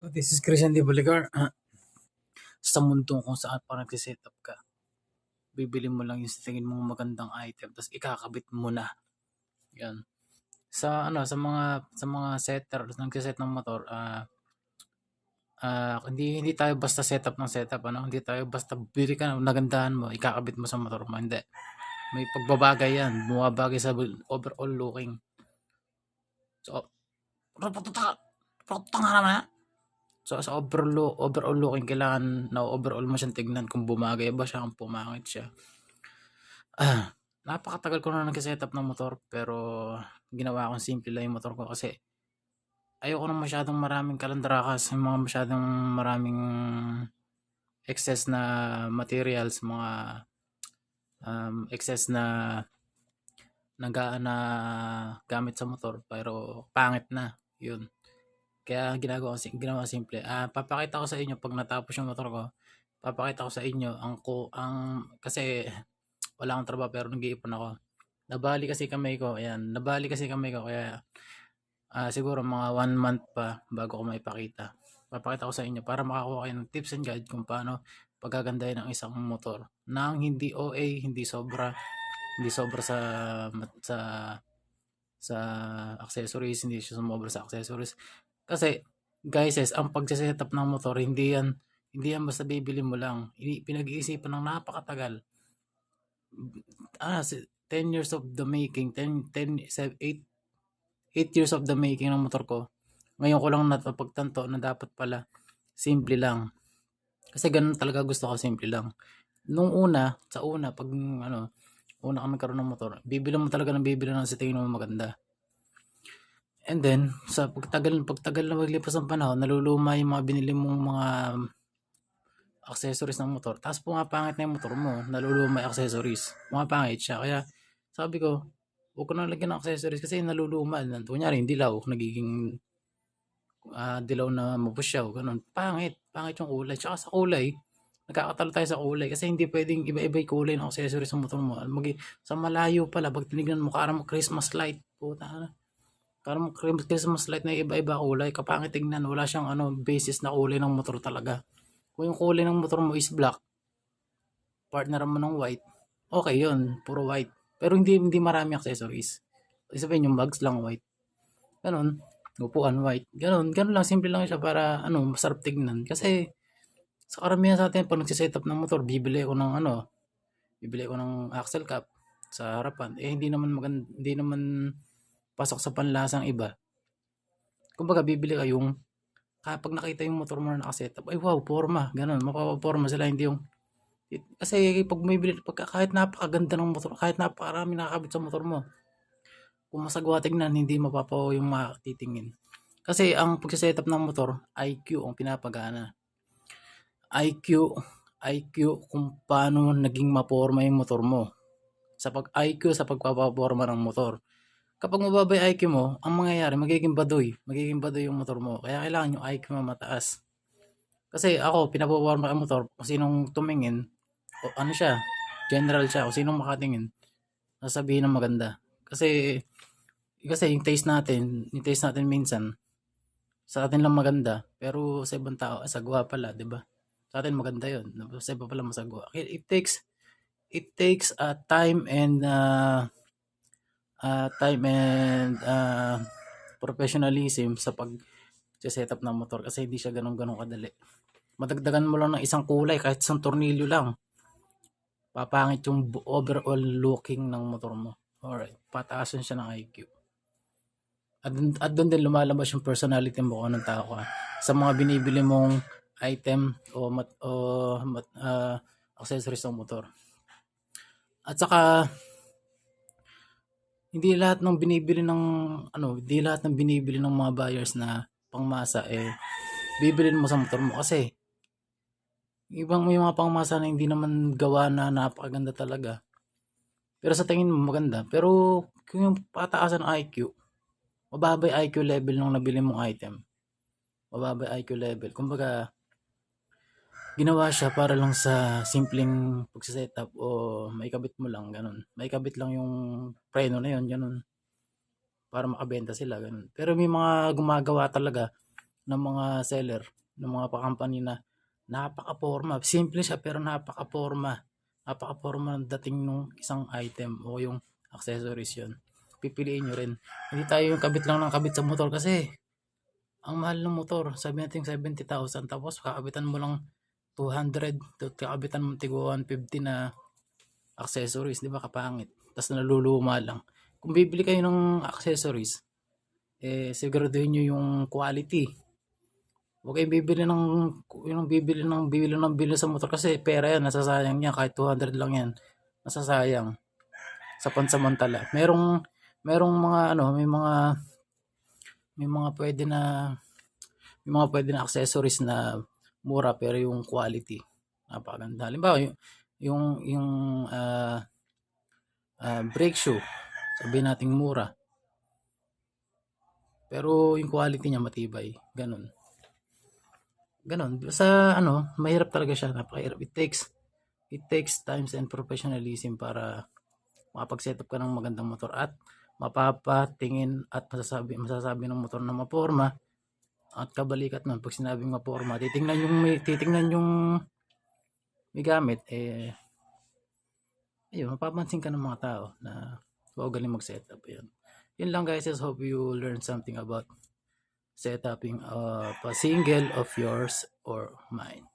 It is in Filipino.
This is Christian D. Boligar. Sa mundo kung saan pa nagsisetup ka, bibili mo lang yung sa tingin mong magandang item, tapos ikakabit mo na. Yan. Sa mga setter, nagsiset ng motor, hindi tayo basta setup ng setup, hindi tayo basta bili ka na, nagandahan mo, ikakabit mo sa motor mo, hindi. May pagbabagay yan, bumabagay sa overall looking. So, nga naman. So, sa overall looking, kailangan na overall mo siyang tignan kung bumagay ba siya, kung pumangit siya. Napakatagal ko na nag-setup ng motor, pero ginawa kong simple lang yung motor ko kasi ayoko na masyadong maraming kalandrakas, yung mga masyadong maraming excess na materials, mga excess na gamit sa motor, pero pangit na, yun. Kaya ginawa simple. Papakita ko sa inyo pag natapos yung motor ko. Papakita ko sa inyo kasi wala akong trabaho pero nag-iipon ako. Nabali kasi kamay ko kaya siguro mga 1 month pa bago ko maipakita. Papakita ko sa inyo para makakuha kayo ng tips and guide kung paano pagagandahin ng isang motor nang hindi OA, hindi sobra sa accessories, hindi siya sumobra sa accessories. Kasi guys, ang pagse-setup ng motor hindi yan basta bibili mo lang. Pinag-iisipan ng napakatagal. 10 years of the making, 8 years of the making ng motor ko. Ngayon ko lang napagtanto na dapat pala simple lang. Kasi ganun talaga gusto ko, simple lang. Nung pag una ka nagkaroon ng motor, bibili mo talaga ng sa tingin mo maganda. And then, sa pagtagal na maglipas ng panahon, naluluma yung mga binili mong mga accessories ng motor. Tapos pumapangit na yung motor mo, naluluma yung accessories. Pumapangit siya. Kaya sabi ko, huwag ko na lagyan ng accessories kasi naluluma. Kunyari, yung dilaw, nagiging dilaw na mapusyaw. Ganun. Pangit yung kulay. Tsaka sa kulay, nagkakatalo tayo sa kulay kasi hindi pwedeng iba-iba yung kulay ng accessories ng motor mo. Sa malayo pala, pag tinignan mo, karang Christmas light. Puta na. Karang Christmas light na iba-iba kulay. Kapangit tignan. Wala siyang basis na kulay ng motor talaga. Kung yung kulay ng motor mo is black, partner mo ng white, okay yun. Puro white. Pero hindi marami accessories. Sabihin yung bags lang white. Ganun. Upuan white. Ganun lang. Simple lang siya para masarap tignan. Kasi sa karamihan sa atin, pag nagsisetup ng motor, bibili ko ng axle cap sa harapan. Hindi naman pasok sa panlasang iba. Kumbaga, bibili ka yung kapag nakita yung motor mo na nakasetup, ay wow, forma. Ganun, mapapaporma sila. Hindi yung kasi kahit napakaganda ng motor, kahit napakarami nakakabit sa motor mo, kung masagwa tignan, hindi mapapaw yung matitingin. Kasi ang pagsisetup ng motor, IQ ang pinapagana. IQ kung paano naging maporma yung motor mo. IQ sa pagpapaporma ng motor. Kapag mababa yung IQ mo, ang mangyayari, magiging badoy yung motor mo. Kaya kailangan yung IQ mo mataas. Kasi ako, pinapaporma ang motor, kung sinong tumingin, general siya, kung sinong makatingin, sasabihin ng maganda. Kasi yung taste natin minsan, sa atin lang maganda, pero sa ibang tao, sagwa pala, di ba? Sa atin maganda yun, sa iba pala masagwa. It takes time and professionalism sa pag-setup ng motor kasi hindi siya ganun kadali. Madagdagan mo lang ng isang kulay, kahit isang tornilyo lang, papangit yung overall looking ng motor mo. Alright, pataasan siya ng IQ. At doon din lumalabas yung personality mo kung anong tao ka. Sa mga binibili mong item o accessories ng motor. At saka, hindi lahat ng binibili ng mga buyers na pangmasa bibilin mo sa motor mo kasi may mga pangmasa na hindi naman gawa na napakaganda talaga. Pero sa tingin mo maganda. Pero kung yung pataasan ng IQ, mababa yung IQ level nung nabili mong item. Mababa yung IQ level. Kumbaga, ginawa siya para lang sa simpleng pagsisetup o maikabit mo lang, ganun. Maikabit lang yung preno na yun, ganun. Para makabenta sila, ganun. Pero may mga gumagawa talaga ng mga seller, ng mga pa-company na napaka-porma. Simple siya pero napaka-porma. Napaka-porma ng dating nung isang item o yung accessories yun. Pipiliin nyo rin. Hindi tayo yung kabit lang ng kabit sa motor kasi ang mahal ng motor. Sabi natin 70,000 tapos kakabitan mo lang 200 kakabitan mo tigo 150 na accessories, di ba kapangit? Tapos naluluma lang. Kung bibili kayo ng accessories, siguraduhin nyo yung quality. Huwag kayong bibili sa motor kasi pera yan, nasasayang yan. Kahit 200 lang yan, nasasayang sa pansamantala. Merong mga may mga pwede na accessories na mura pero yung quality napakaganda. Halimbawa, yung brake shoe, sabihin nating mura pero yung quality niya matibay, ganun sa mahirap talaga siya, napakahirap. It takes times and professionalism para makapag-set up ka ng magandang motor at mapapatingin at masasabi ng motor na maporma. At kabalikat nun, pag sinabing maporma, titingnan yung may gamit, ayun, mapapansin ka ng mga tao na galing mag-set up. Yun lang guys, just hope you learn something about setuping a single of yours or mine.